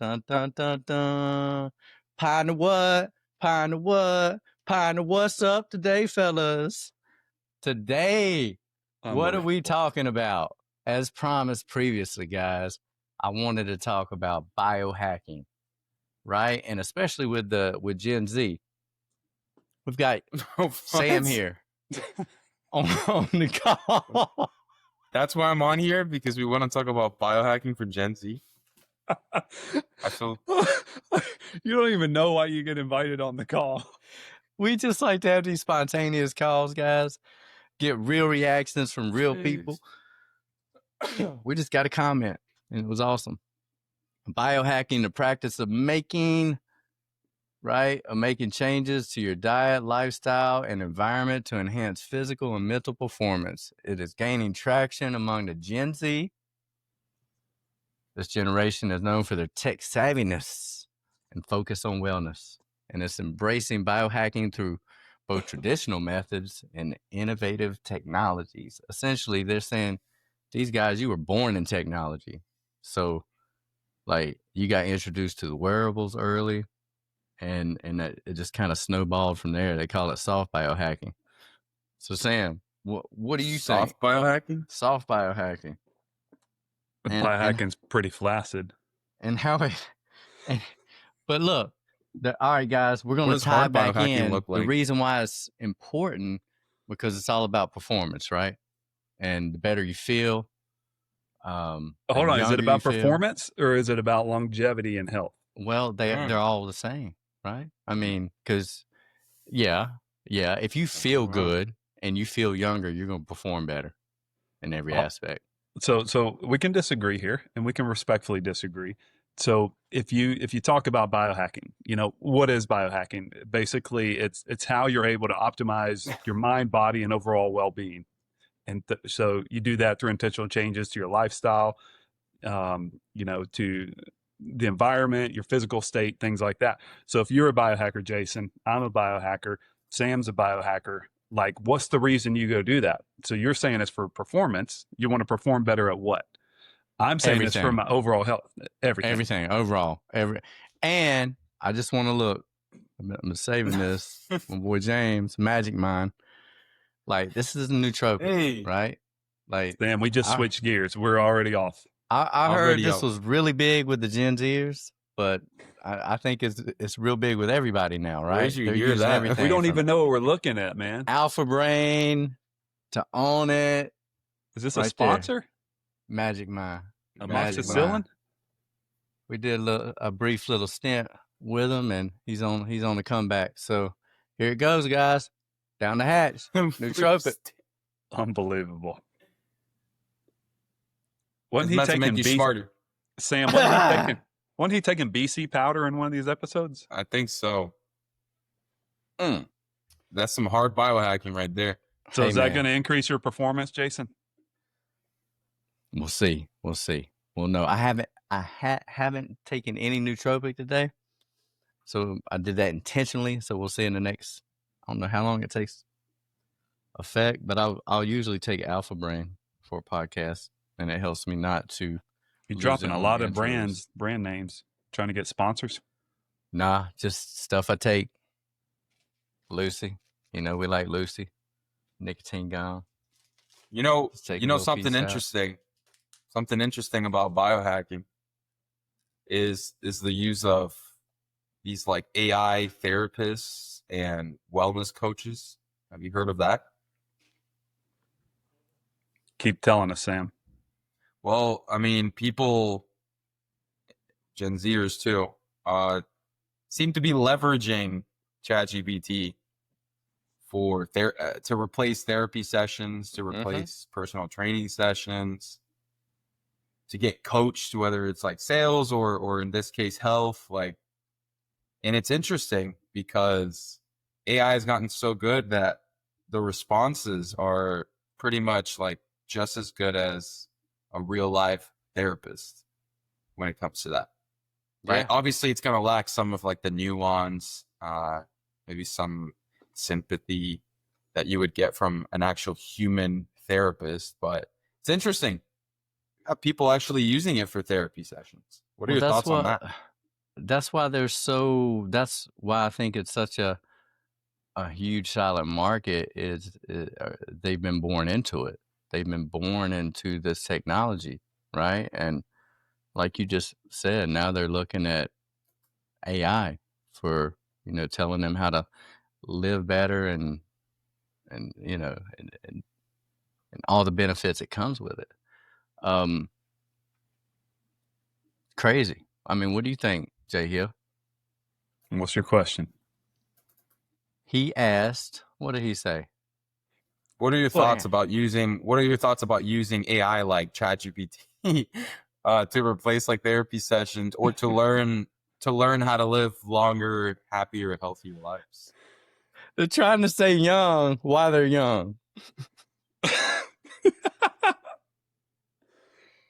Dun, dun, dun, dun. Pine what? Pine what? Pine what's up today, fellas? Today, what are we talking about? As promised previously, guys, I wanted to talk about biohacking, right? And especially with Gen Z. We've got Sam here on the call. That's why I'm on here, because we want to talk about biohacking for Gen Z. I feel you don't even know why you get invited on the call. We just like to have these spontaneous calls, guys. Get real reactions from real people. We just got a comment, and it was awesome. Biohacking, the practice of making changes to your diet, lifestyle, and environment to enhance physical and mental performance. It is gaining traction among the Gen Z. This generation is known for their tech savviness and focus on wellness, and it's embracing biohacking through both traditional methods and innovative technologies. Essentially, they're saying, these guys, you were born in technology. So, like, you got introduced to the wearables early, and that it just kind of snowballed from there. They call it soft biohacking. So, Sam, what do you think? Soft biohacking? Soft biohacking. Biohacking's pretty flaccid. And how it... But look, all right, guys, we're going to tie back in the reason why it's important, because it's all about performance, right? And the better you feel. Hold on, is it about performance or is it about longevity and health? Well, they're all the same, right? I mean, because, if you feel good and you feel younger, you're going to perform better in every aspect. So we can disagree here, and we can respectfully disagree. So if you talk about biohacking, what is biohacking? Basically, it's how you're able to optimize your mind, body, and overall well-being. And so you do that through intentional changes to your lifestyle, to the environment, your physical state, things like that. So if you're a biohacker, Jason, I'm a biohacker, Sam's a biohacker, like, what's the reason you go do that? So you're saying it's for performance. You want to perform better at what? I'm saying it's for my overall health. Everything overall. And I just want to look. I'm saving this. My boy James, Magic Mind. Like, this is a nootropic, right? Like, Sam, we just switched gears. We're already off. I heard this was really big with the Gen Zers, but I think it's real big with everybody now, right? Where'd you hear that? We don't even know what we're looking at, man. Alpha Brain, to own it. Is this a sponsor? There. Magic Mind. Amoxicillin? We did a brief little stint with him, and he's on the comeback. So here it goes, guys. Down the hatch. Nootropic. Unbelievable. Wasn't he taking you smarter? Sam, wasn't he taking BC powder in one of these episodes? I think so. That's some hard biohacking right there. So is that going to increase your performance, Jason? We'll see. Well, no, I haven't taken any nootropic today. So I did that intentionally. So we'll see in the next, I don't know how long it takes effect, but I'll usually take Alpha Brain for a podcast, and it helps me not to. You're dropping a lot of brand names, trying to get sponsors. Nah, just stuff I take. Lucy, we like Lucy. Nicotine gone. Something interesting. Something interesting about biohacking is the use of these like AI therapists and wellness coaches. Have you heard of that? Keep telling us, Sam. Well, I mean, people, Gen Zers too, seem to be leveraging ChatGPT to replace therapy sessions, to replace personal training sessions, to get coached, whether it's like sales or in this case, health. And it's interesting because AI has gotten so good that the responses are pretty much like just as good as a real life therapist when it comes to that. Right. Yeah. Obviously it's going to lack some of like the nuance, maybe some sympathy that you would get from an actual human therapist, but it's interesting. People actually using it for therapy sessions. What are your thoughts on that? that's why that's why I think it's such a huge silent market is they've been born into it. They've been born into this technology, right? And like you just said, now they're looking at AI for, telling them how to live better and and all the benefits that comes with it. Crazy. I mean, what do you think, Jay Hill? And what's your question? He asked, what did he say? What are your Well, thoughts about using AI like ChatGPT to replace like therapy sessions or to learn how to live longer, happier, healthier lives? They're trying to stay young while they're young.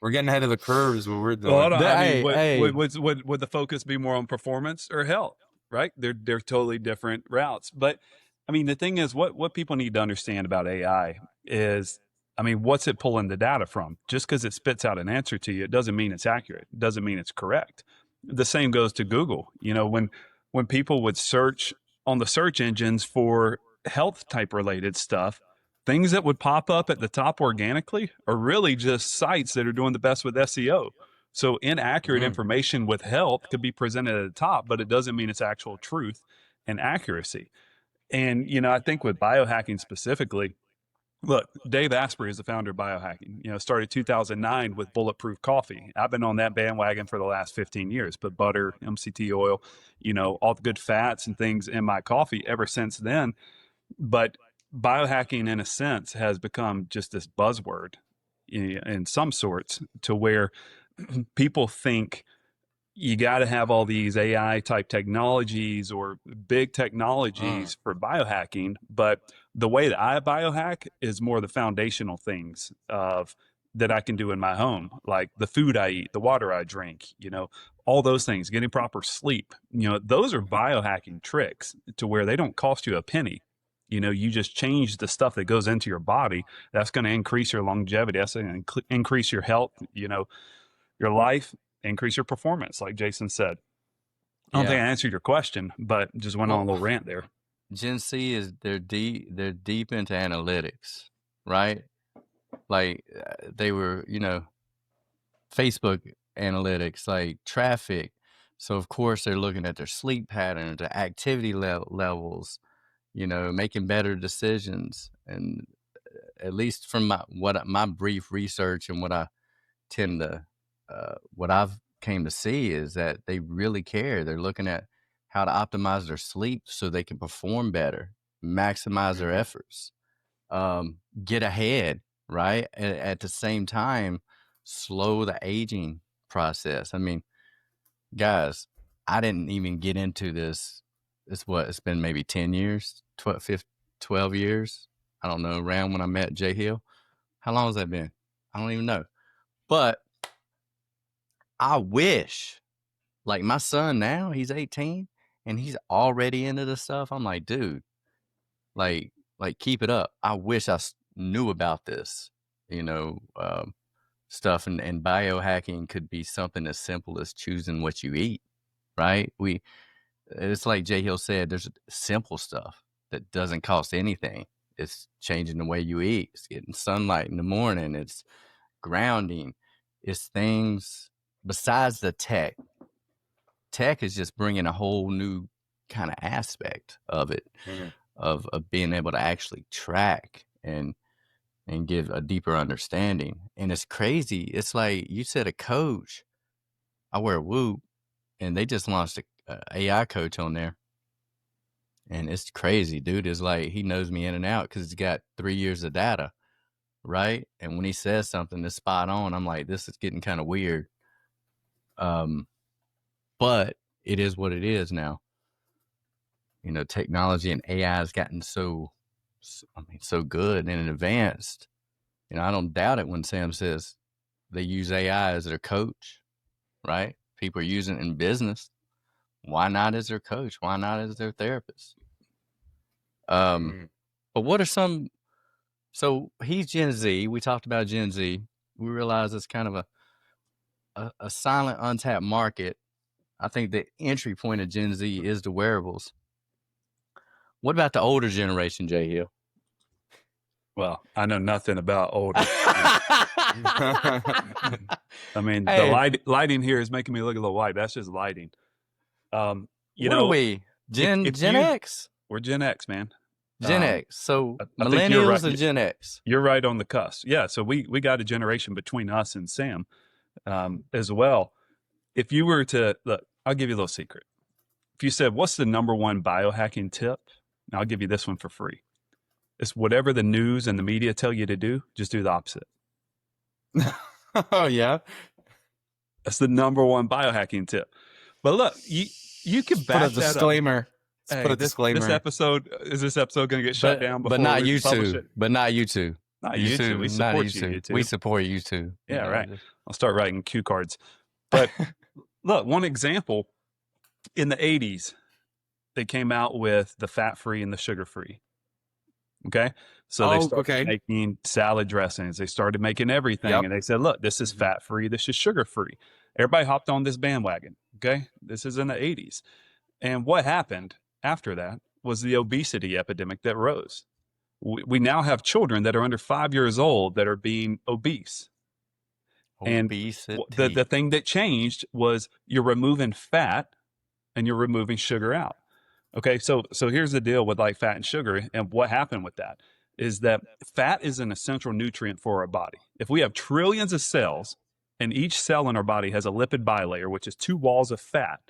We're getting ahead of the curve is what we're doing. Well, I Hey, mean, hey. would the focus be more on performance or health? Right? They're totally different routes. But I mean, the thing is, what people need to understand about AI is, I mean, what's it pulling the data from? Just because it spits out an answer to you, it doesn't mean it's accurate. It doesn't mean it's correct. The same goes to Google. You know, when people would search on the search engines for health type related stuff, things that would pop up at the top organically are really just sites that are doing the best with SEO. So inaccurate information with health could be presented at the top, but it doesn't mean it's actual truth and accuracy. And, I think with biohacking specifically, look, Dave Asprey is the founder of biohacking, started 2009 with bulletproof coffee. I've been on that bandwagon for the last 15 years, put butter, MCT oil, all the good fats and things in my coffee ever since then. But biohacking, in a sense, has become just this buzzword in some sorts, to where people think you got to have all these AI type technologies or big technologies for biohacking. But the way that I biohack is more the foundational things of that I can do in my home, like the food I eat, the water I drink, all those things, getting proper sleep. Those are biohacking tricks to where they don't cost you a penny. You just change the stuff that goes into your body. That's going to increase your longevity. That's going to increase your health, your life, increase your performance, like Jason said. I don't think I answered your question, but just went on a little rant there. Gen Z is they're deep into analytics, right? Like they were, Facebook analytics, like traffic. So of course they're looking at their sleep patterns, their activity levels, making better decisions. And at least from my brief research and what I tend to what I've came to see is that they really care. They're looking at how to optimize their sleep so they can perform better, maximize their efforts, get ahead, right? At the same time, slow the aging process. I mean, guys, I didn't even get into this. It's been maybe 10 years, 12 years. I don't know, around when I met Jay Hill. How long has that been? I don't even know. But I wish, like my son now, he's 18 and he's already into this stuff. I'm like, dude, like keep it up. I wish I knew about this, stuff. And biohacking could be something as simple as choosing what you eat, right? It's like Jay Hill said, there's simple stuff that doesn't cost anything. It's changing the way you eat. It's getting sunlight in the morning. It's grounding. It's things besides the tech. Tech is just bringing a whole new kind of aspect of it, of being able to actually track and give a deeper understanding. And it's crazy. It's like you said, a coach. I wear a Whoop, and they just launched a AI coach on there. And it's crazy. Dude is like, he knows me in and out because he's got 3 years of data, right? And when he says something that's spot on, I'm like, this is getting kind of weird. But it is what it is now. Technology and AI has gotten so good and advanced. I don't doubt it when Sam says they use AI as their coach, right? People are using it in business. Why not as their coach? Why not as their therapist? But what are some, so he's Gen Z. We talked about Gen Z. We realize it's kind of a silent, untapped market. I think the entry point of Gen Z is the wearables. What about the older generation, Jay Hill? Well, I know nothing about older. I mean, Hey. the lighting here is making me look a little white. That's just lighting. You what know, are we? Gen X? We're Gen X, man. Gen X. So I think you're millennials right. and Gen X. You're right on the cusp. Yeah. So we got a generation between us and Sam as well. If you were to look, I'll give you a little secret. If you said, what's the number one biohacking tip? And I'll give you this one for free. It's whatever the news and the media tell you to do, just do the opposite. Oh, yeah. That's the number one biohacking tip. But look, you can back put a disclaimer. Hey, put a disclaimer. This episode going to get shut down before but not we publish YouTube. it? But not YouTube. Not YouTube. We support YouTube. We support YouTube. Yeah, right. I'll start writing cue cards. But look, one example, in the 80s, they came out with the fat-free and the sugar-free. Okay? So they started making salad dressings. They started making everything. Yep. And they said, look, this is fat-free. This is sugar-free. Everybody hopped on this bandwagon. Okay? This is in the 80s. And what happened after that was the obesity epidemic that rose. We now have children that are under 5 years old that are being obese. Obesity. And the thing that changed was you're removing fat and you're removing sugar out. Okay, so here's the deal with like fat and sugar, and what happened with that is that fat is an essential nutrient for our body. If we have trillions of cells and each cell in our body has a lipid bilayer, which is 2 walls of fat,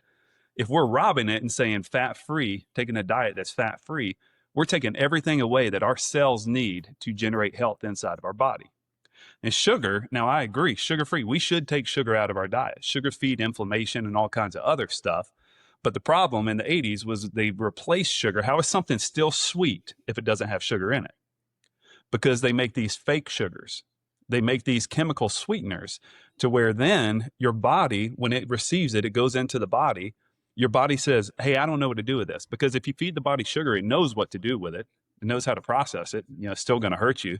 if we're robbing it and saying fat-free, taking a diet that's fat-free, we're taking everything away that our cells need to generate health inside of our body. And sugar, now I agree, sugar-free, we should take sugar out of our diet. Sugar feed inflammation and all kinds of other stuff. But the problem in the 80s was they replaced sugar. How is something still sweet if it doesn't have sugar in it? Because they make these fake sugars. They make these chemical sweeteners to where then your body, when it receives it, it goes into the body. Your body says, hey, I don't know what to do with this. Because if you feed the body sugar, it knows what to do with it. It knows how to process it. It's still going to hurt you.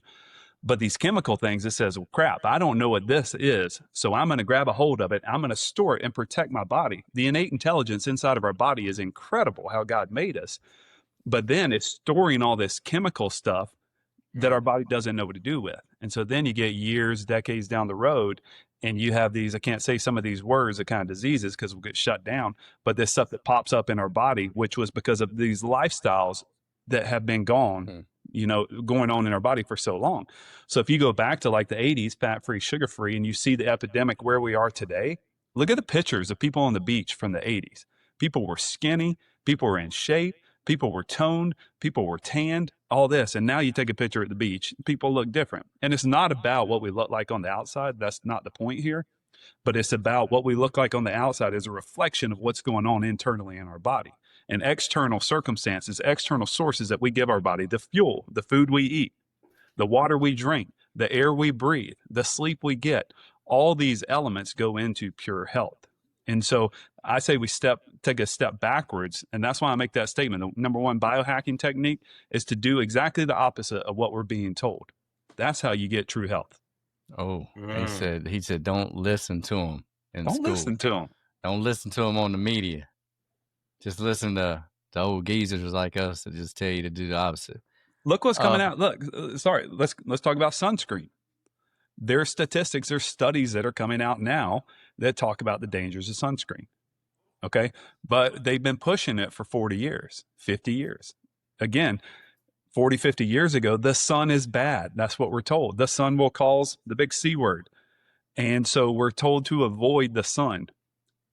But these chemical things, it says, well, crap, I don't know what this is. So I'm going to grab a hold of it. I'm going to store it and protect my body. The innate intelligence inside of our body is incredible, how God made us. But then it's storing all this chemical stuff that our body doesn't know what to do with. And so then you get years, decades down the road, and you have these, I can't say some of these words, the kind of diseases because we'll get shut down, but this stuff that pops up in our body, which was because of these lifestyles that have been going on in our body for so long. So if you go back to like the 80s, fat-free, sugar-free, and you see the epidemic where we are today, look at the pictures of people on the beach from the 80s. People were skinny, people were in shape, people were toned, people were tanned, all this. And now you take a picture at the beach, people look different. And it's not about what we look like on the outside. That's not the point here. But it's about what we look like on the outside is a reflection of what's going on internally in our body. And external circumstances, external sources that we give our body, the fuel, the food we eat, the water we drink, the air we breathe, the sleep we get, all these elements go into pure health. And so I say we take a step backwards. And that's why I make that statement. The number one biohacking technique is to do exactly the opposite of what we're being told. That's how you get true health. Oh, he said, don't listen to him in school. Don't listen to him. Don't listen to him on the media. Just listen to the old geezers like us that just tell you to do the opposite. Look what's coming out. Look, sorry, let's talk about sunscreen. There's statistics, there's studies that are coming out now that talk about the dangers of sunscreen. Okay. But they've been pushing it for 40 years, 50 years. Again, 40, 50 years ago, the sun is bad. That's what we're told. The sun will cause the big C word. And so we're told to avoid the sun.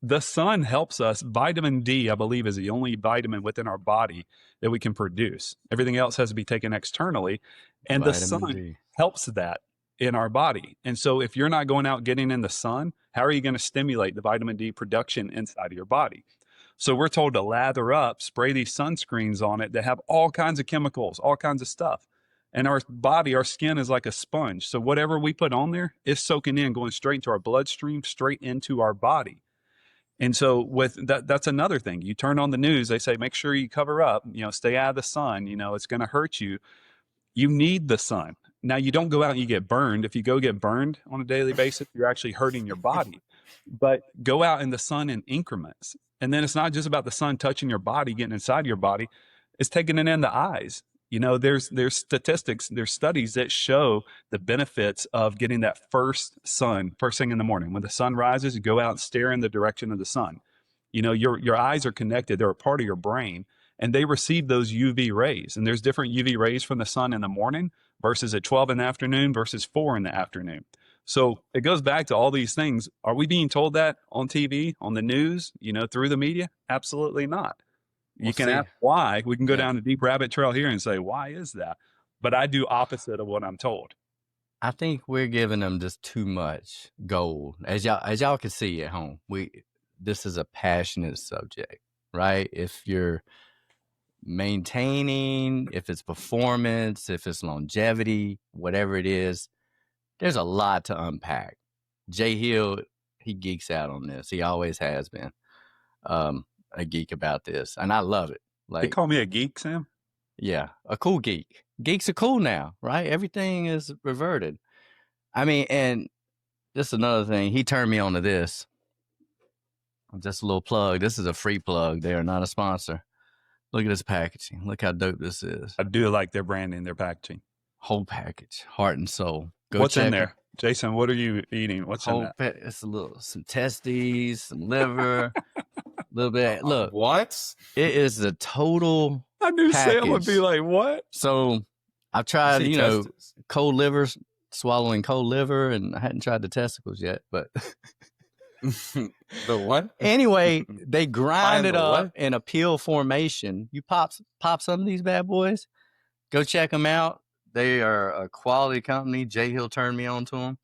The sun helps us. Vitamin D, I believe, is the only vitamin within our body that we can produce. Everything else has to be taken externally. And the sun helps that in our body. And so if you're not going out getting in the sun, how are you going to stimulate the vitamin D production inside of your body? So we're told to lather up, spray these sunscreens on it that have all kinds of chemicals, all kinds of stuff. And our body, our skin is like a sponge. So whatever we put on there is soaking in, going straight into our bloodstream, straight into our body. And so with that's another thing. You turn on the news, they say, make sure you cover up, stay out of the sun, it's going to hurt you. You need the sun. Now, you don't go out and you get burned. If you go get burned on a daily basis, you're actually hurting your body. But go out in the sun in increments. And then it's not just about the sun touching your body, getting inside your body. It's taking it in the eyes. You know, there's statistics, there's studies that show the benefits of getting that first thing in the morning. When the sun rises, you go out and stare in the direction of the sun. You know, your eyes are connected. They're a part of your brain, and they receive those UV rays. And there's different UV rays from the sun in the morning versus at 12 in the afternoon versus 4 in the afternoon. So it goes back to all these things. Are we being told that on TV, on the news, you know, through the media? Absolutely not. You can ask why. We can go down a deep rabbit trail here and say, why is that? But I do opposite of what I'm told. I think we're giving them just too much gold. As y'all can see at home, this is a passionate subject, right? If you're maintaining, if it's performance, if it's longevity, whatever it is, there's a lot to unpack. Jay Hill, he geeks out on this. He always has been a geek about this, and I love it. Like, they call me a geek, Sam? Yeah, a cool geek. Geeks are cool now, right? Everything is reverted. I mean, and this is another thing. He turned me on to this. Just a little plug. This is a free plug. They are not a sponsor. Look at this packaging. Look how dope this is. I do like their branding, their packaging. Whole package, heart and soul. What's in there? Jason, what are you eating? What's in that? It's some testes, some liver, a little bit. Look. What? It is the total I knew package. Sam would be like, what? So I've tried, cold livers, swallowing cold liver, and I hadn't tried the testicles yet, but the what? Anyway, they grind it up in a peel formation. You pop some of these bad boys. Go check them out. They are a quality company. Jay Hill turned me on to them.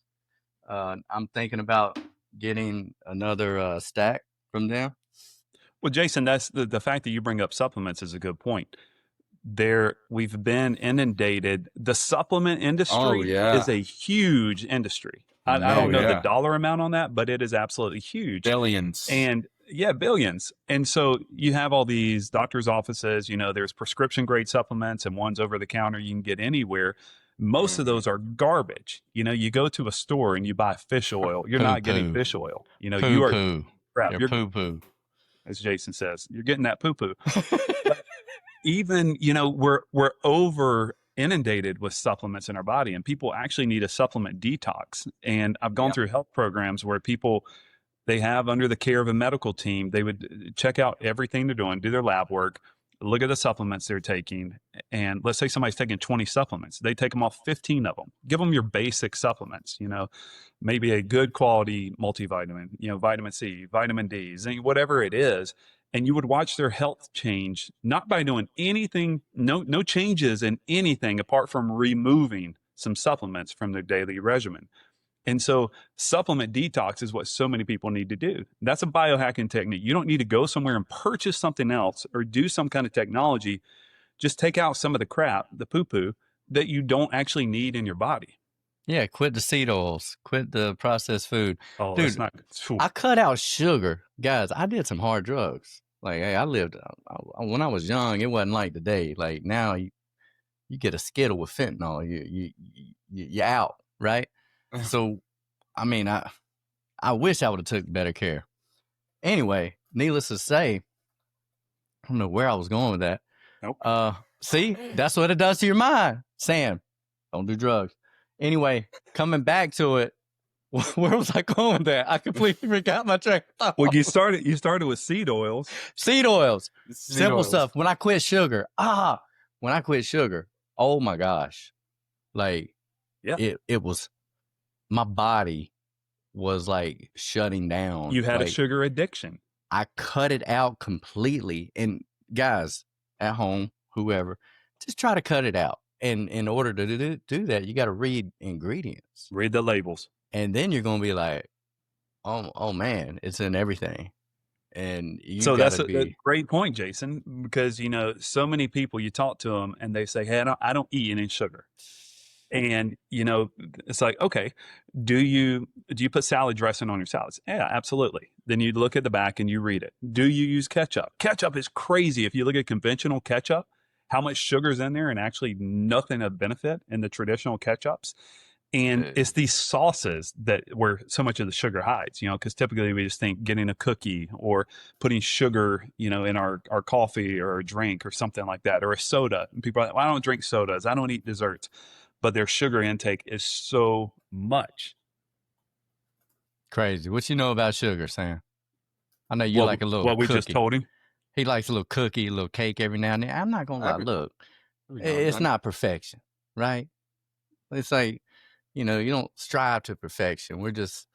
I'm thinking about getting another stack from them. Well, Jason, that's the fact that you bring up supplements is a good point. We've been inundated. The supplement industry is a huge industry. I don't know the dollar amount on that, but it is absolutely huge. Billions. And billions. And so you have all these doctors' offices, there's prescription grade supplements and ones over the counter you can get anywhere. Most of those are garbage. You go to a store and you buy fish oil. You're not getting fish oil. You are crap. You're poo-poo. As Jason says, you're getting that poo-poo. Even, we're over inundated with supplements in our body, and people actually need a supplement detox. And I've gone through health programs where people, they have under the care of a medical team, they would check out everything they're doing, do their lab work, look at the supplements they're taking. And let's say somebody's taking 20 supplements. They take them off 15 of them. Give them your basic supplements, maybe a good quality multivitamin, vitamin C, vitamin D, zinc, whatever it is. And you would watch their health change, not by doing anything, no changes in anything apart from removing some supplements from their daily regimen. And so supplement detox is what so many people need to do. That's a biohacking technique. You don't need to go somewhere and purchase something else or do some kind of technology. Just take out some of the crap, the poo-poo, that you don't actually need in your body. Yeah, quit the seed oils, quit the processed food. Oh, dude, that's not. I cut out sugar. Guys, I did some hard drugs. Like, hey, I lived, when I was young, it wasn't like today. Like now you get a Skittle with fentanyl, you're out, right? So, I mean, I wish I would have took better care. Anyway, needless to say, I don't know where I was going with that. Nope. See, that's what it does to your mind. Sam, don't do drugs. Anyway, coming back to it, where was I going with that? I completely forgot my track of thought. Well, you started with seed oils. Seed oils. Simple stuff. When I quit sugar, oh my gosh. Like, it was, my body was like shutting down. You had a sugar addiction. I cut it out completely. And guys at home, whoever, just try to cut it out. And in order to do that, you got to read ingredients. Read the labels. And then you're going to be like, oh man, it's in everything. And so that's a great point, Jason, because, so many people, you talk to them and they say, hey, I don't eat any sugar. And, it's like, okay, do you put salad dressing on your salads? Yeah, absolutely. Then you look at the back and you read it. Do you use ketchup? Ketchup is crazy. If you look at conventional ketchup, how much sugar's in there and actually nothing of benefit in the traditional ketchups. And it's these sauces that where so much of the sugar hides, you know, because typically we just think getting a cookie or putting sugar, you know, in our coffee or a drink or something like that, or a soda. And people are like, well, I don't drink sodas, I don't eat desserts, but their sugar intake is so much. Crazy. What you know about sugar, Sam? I know you like a little what we just cookie. told him. He likes a little cookie, a little cake every now and then. I'm not gonna lie. Look, it's not perfection, right? It's like, you know, you don't strive to perfection. We're just,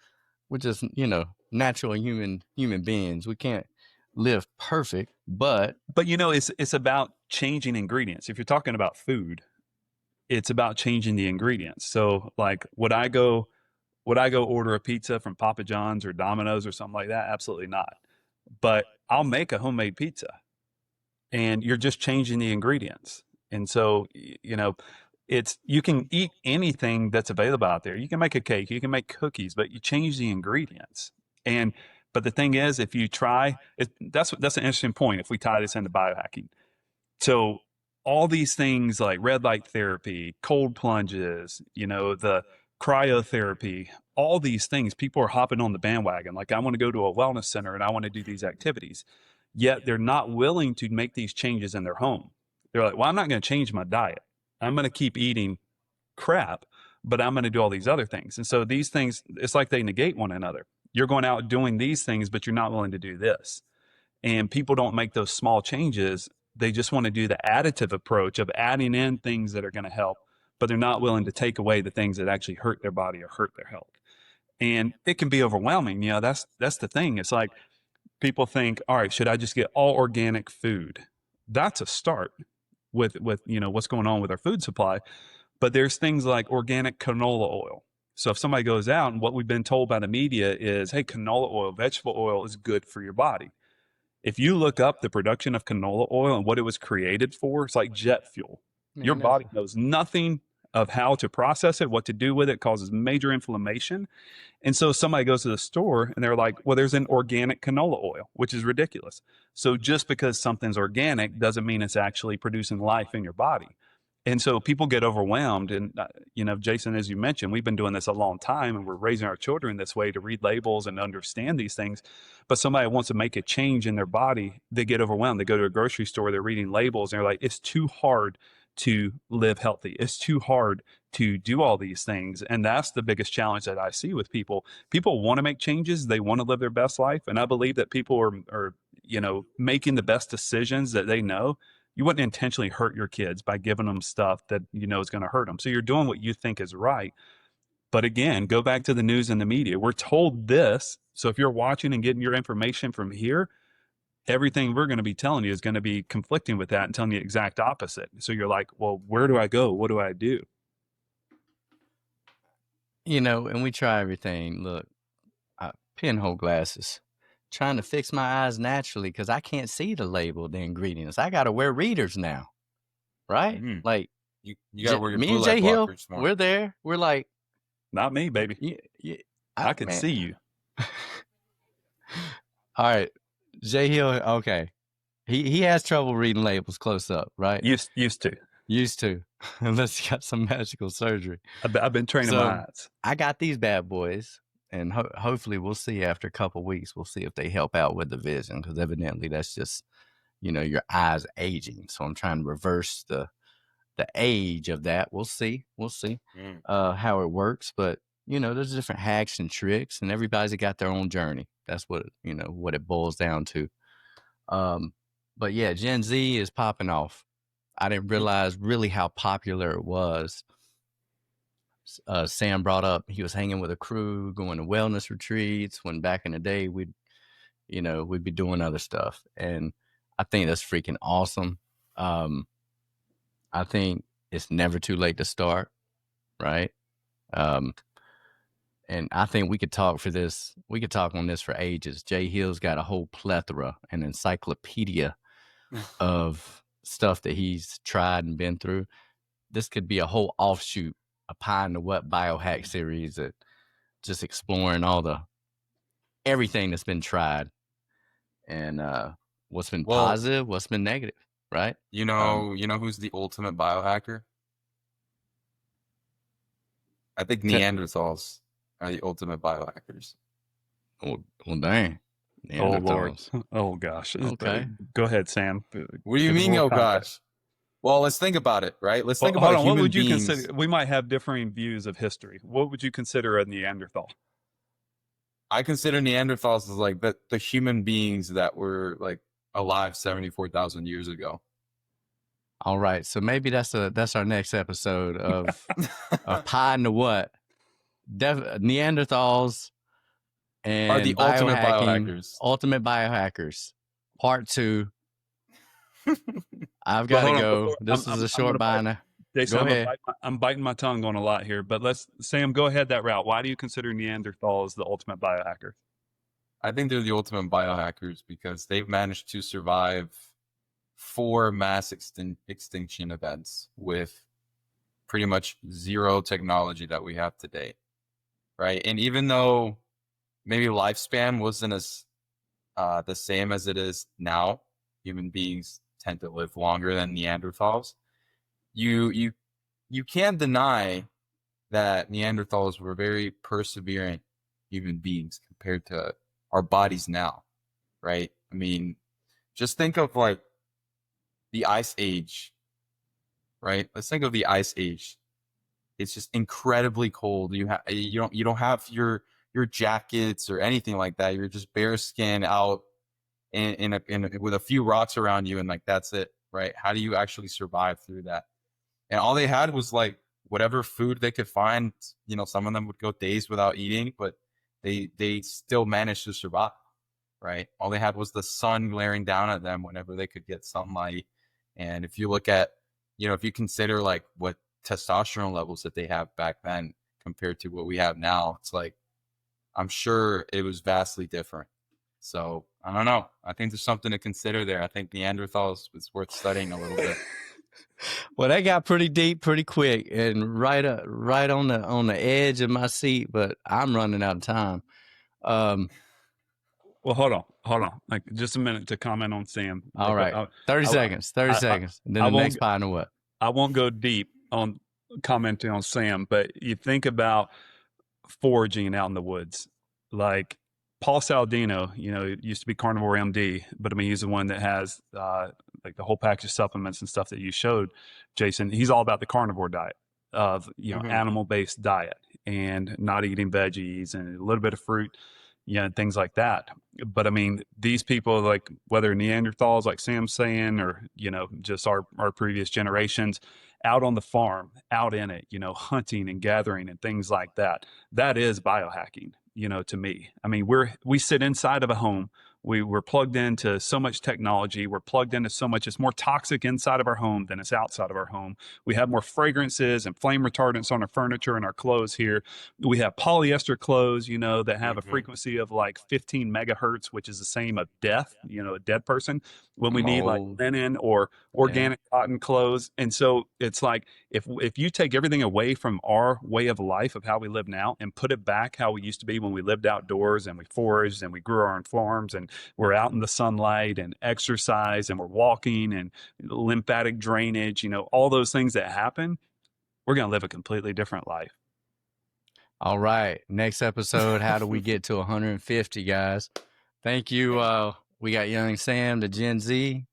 you know, natural human beings. We can't live perfect, but you know, it's about changing ingredients. If you're talking about food, it's about changing the ingredients. So like, would I go order a pizza from Papa John's or Domino's or something like that? Absolutely not. But I'll make a homemade pizza, and you're just changing the ingredients. And so, you know, you can eat anything that's available out there. You can make a cake, you can make cookies, but you change the ingredients. But the thing is, if you try, that's an interesting point. If we tie this into biohacking, so all these things like red light therapy, cold plunges, you know, the cryotherapy, all these things, people are hopping on the bandwagon. Like, I want to go to a wellness center and I want to do these activities. Yet they're not willing to make these changes in their home. They're like, well, I'm not going to change my diet. I'm going to keep eating crap, but I'm going to do all these other things. And so these things, it's like they negate one another. You're going out doing these things, but you're not willing to do this. And people don't make those small changes. They just want to do the additive approach of adding in things that are going to help, but they're not willing to take away the things that actually hurt their body or hurt their health. And it can be overwhelming. You know, that's the thing. It's like people think, all right, should I just get all organic food? That's a start with you know, what's going on with our food supply. But there's things like organic canola oil. So if somebody goes out, and what we've been told by the media is, hey, canola oil, vegetable oil is good for your body. If you look up the production of canola oil and what it was created for, it's like jet fuel. Your body knows nothing of how to process it, what to do with it, causes major inflammation. And so somebody goes to the store and they're like, well, there's an organic canola oil, which is ridiculous. So just because something's organic doesn't mean it's actually producing life in your body. And so people get overwhelmed. And, you know, Jason, as you mentioned, we've been doing this a long time, and we're raising our children this way to read labels and understand these things. But somebody wants to make a change in their body, they get overwhelmed. They go to a grocery store, they're reading labels, and they're like, it's too hard to live healthy. It's too hard to do all these things. And that's the biggest challenge that I see with people. People want to make changes. They want to live their best life. And I believe that people are, you know, making the best decisions that they know. You wouldn't intentionally hurt your kids by giving them stuff that you know is going to hurt them. So you're doing what you think is right. But again, go back to the news and the media. We're told this. So if you're watching and getting your information from here, everything we're going to be telling you is going to be conflicting with that and telling you the exact opposite. So you're like, well, where do I go? What do I do? You know, and we try everything. Look, pinhole glasses, trying to fix my eyes naturally because I can't see the label, the ingredients. I got to wear readers now, right? Mm-hmm. Like, you got to wear your me blue and light Jay Hill, blockers more. we're there. We're like, not me, baby. I can see you. All right, Jay Hill. Okay, he has trouble reading labels close up, right? Used to, unless he got some magical surgery. I've been training my eyes. I got these bad boys, and hopefully we'll see after a couple weeks. We'll see if they help out with the vision, because evidently that's just, you know, your eyes aging. So I'm trying to reverse the age of that. We'll see how it works. But you know, there's different hacks and tricks, and everybody's got their own journey. That's what it boils down to. But yeah, Gen Z is popping off. I didn't realize really how popular it was. Sam brought up he was hanging with a crew, going to wellness retreats, when back in the day we'd be doing other stuff. And I think that's freaking awesome. I think it's never too late to start, right? And I think we could talk on this for ages. Jay Hill's got a whole plethora, an encyclopedia of stuff that he's tried and been through. This could be a whole offshoot, a Pie in the What biohack series, that just exploring everything that's been tried, and what's been positive, what's been negative, right? You know who's the ultimate biohacker? I think Neanderthals are the ultimate biohackers. Well, dang. Oh Lord. Neanderthals. Oh gosh. Okay. Go ahead, Sam. What do you Give us a mean, little oh context. gosh? Well, let's think about it, right? Let's Well, think hold about on. What human would you beings. consider? We might have differing views of history. What would you consider a Neanderthal? I consider Neanderthals as like the human beings that were like alive 74,000 years ago. All right. So maybe that's our next episode of Pie in the What? Neanderthals Are the and ultimate biohacking, biohackers. ultimate biohackers, part 2. I've But got to hold on. go. Before, This is a I'm short going to bite. binder. Jason, Go ahead. I'm biting my tongue on a lot here. But Sam, go ahead that route. Why do you consider Neanderthals the ultimate biohacker? I think they're the ultimate biohackers because they've managed to survive 4 mass extinction events with pretty much zero technology that we have today, right? And even though maybe lifespan wasn't as the same as it is now, human beings tend to live longer than Neanderthals. You can't deny that Neanderthals were very perseverant human beings compared to our bodies now, right? I mean, just think of like the Ice Age, right? Let's think of the Ice Age. It's just incredibly cold. You don't have your jackets or anything like that. You're just bare skin out with a few rocks around you, and like that's it, right? How do you actually survive through that? And all they had was like whatever food they could find. You know, some of them would go days without eating, but they still managed to survive, right? All they had was the sun glaring down at them whenever they could get sunlight. And if you look at, if you consider like what testosterone levels that they have back then compared to what we have now, it's like, I'm sure it was vastly different. So I don't know. I think there's something to consider there. I think Neanderthals was worth studying a little bit. Well, that got pretty deep pretty quick and right on the edge of my seat, but I'm running out of time. Well, hold on. Like just a minute to comment on Sam. All Like, right. 30 seconds. 30 seconds. And then the next pie in the what? I won't go deep on commenting on Sam, but you think about foraging out in the woods. Like Paul Saladino, used to be Carnivore MD, but I mean, he's the one that has like the whole package of supplements and stuff that you showed, Jason. He's all about the carnivore diet of, animal-based diet and not eating veggies and a little bit of fruit, and things like that. But I mean, these people, like whether Neanderthals, like Sam's saying, or, just our previous generations, out on the farm, out in it, hunting and gathering and things like that. That is biohacking, to me. I mean, we sit inside of a home. We're plugged into so much technology. We're plugged into so much. It's more toxic inside of our home than it's outside of our home. We have more fragrances and flame retardants on our furniture and our clothes here. We have polyester clothes, that have a frequency of like 15 megahertz, which is the same of death, a dead person, when we need like linen or organic cotton clothes. And so it's like, if you take everything away from our way of life of how we live now and put it back how we used to be when we lived outdoors and we foraged and we grew our own farms and we're out in the sunlight and exercise and we're walking and lymphatic drainage, all those things that happen, we're going to live a completely different life. All right. Next episode, how do we get to 150, guys? Thank you. We got young Sam, the Gen Z.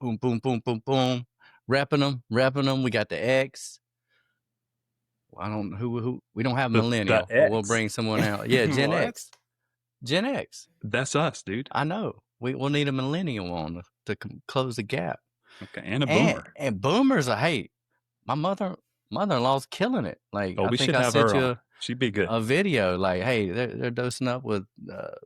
Boom, boom, boom, boom, boom. Repping them. We got the X. I don't who we don't have millennial, but we'll bring someone out. Yeah, Gen X. Gen X. That's us, dude. I know. We'll need a millennial on to close the gap. Okay, and a boomer. And boomers are, hey, my mother-in-law's killing it. Like, I we think should I have sent her you on. She'd be good. A video like, hey, they're dosing up with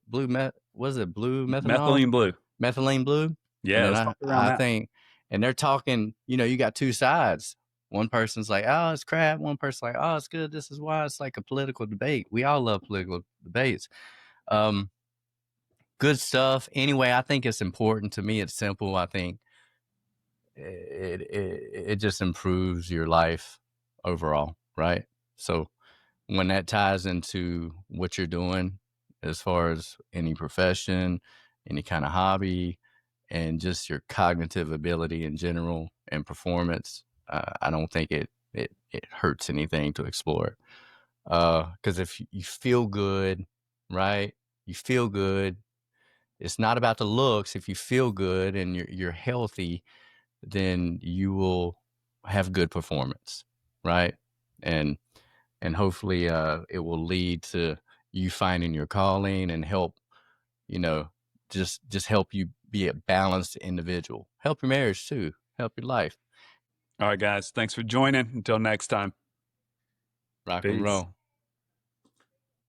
blue methanol? Methylene blue. Methylene blue. Yeah, I think, and they're talking, you got two sides. One person's like, oh, it's crap. One person's like, oh, it's good. This is why. It's like a political debate. We all love political debates. Good stuff. Anyway, I think it's important. To me, it's simple. I think it just improves your life overall, right? So when that ties into what you're doing as far as any profession, any kind of hobby, and just your cognitive ability in general and performance, I don't think it hurts anything to explore it. Because if you feel good, right? You feel good. It's not about the looks. If you feel good and you're healthy, then you will have good performance, right? And hopefully it will lead to you finding your calling and help, you know, just help you be a balanced individual. Help your marriage too. Help your life. All right, guys. Thanks for joining. Until next time. Rock and Peace. roll.